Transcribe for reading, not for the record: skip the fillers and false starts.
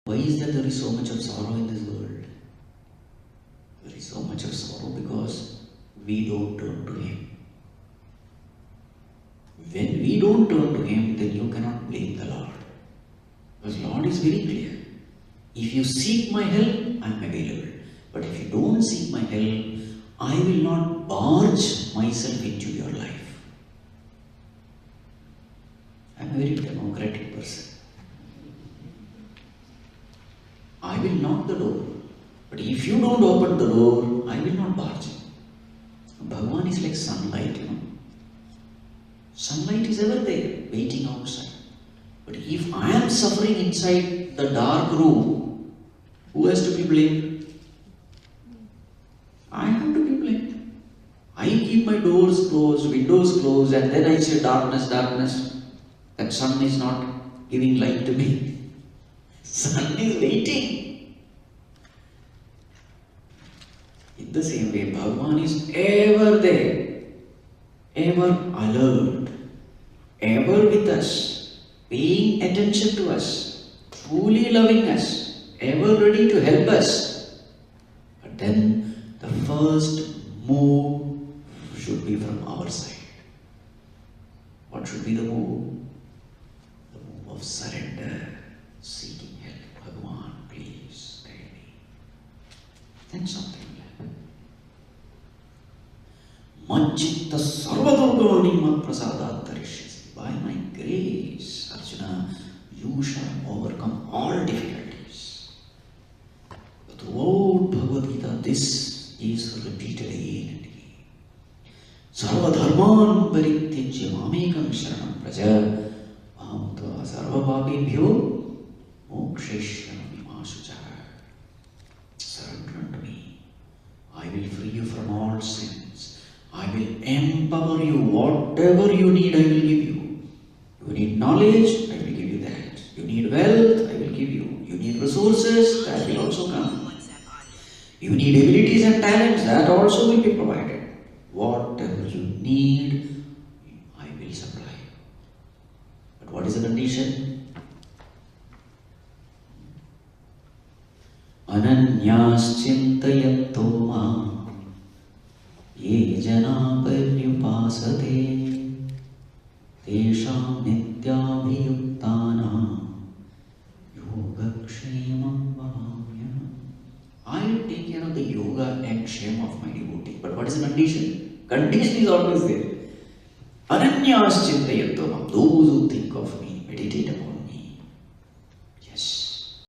Why is that there is so much of sorrow in this world? There is so much of sorrow because we don't turn to Him. When we don't turn to Him, then you cannot blame the Lord. Because Lord is very clear. If you seek my help, I am available. But if you don't seek my help, I will not barge myself into your life. I am a very democratic person. I will knock the door. But if you don't open the door, I will not barge in. Bhagavan is like sunlight, Sunlight is ever there, waiting outside. But if I am suffering inside the dark room, who has to be blamed? I have to be blamed. I keep my doors closed, windows closed, and then I say, darkness, darkness. That sun is not giving light to me. Sun is waiting. In the same way, Bhagavan is ever there, ever alert, ever with us, paying attention to us, truly loving us, ever ready to help us. But then the first move should be from our side. What should be the move? The move of surrender, seeking help. Bhagavan, please guide me. Then something will happen. Manchitta sarvadurgani mat prasadat tarishyasi. By my grace, Arjuna, you shall overcome all difficulties. Throughout Bhagavad Gita, this is repeated again and again. Sarvadharman parityajya mamekam sharanam praja aham tva sarvapapebhyo moksheshyami ma shuchah. Surrender unto me. I will free you from all sins. I will empower you. Whatever you need, I will give you. You need knowledge, I will give you that. You need wealth, I will give you. You need resources, that will also come. You need abilities and talents, that also will be provided. Whatever you need, I will supply. But what is the condition? Ananyas chintayanto ma ye jana paryupasate tesham nityabhiyuktana yogakshemam bhavamya. I will take care of the yoga and shame of my devotee. But what is the condition? Condition is always there. Ananyas chintayanto ma. Those who think of me, meditate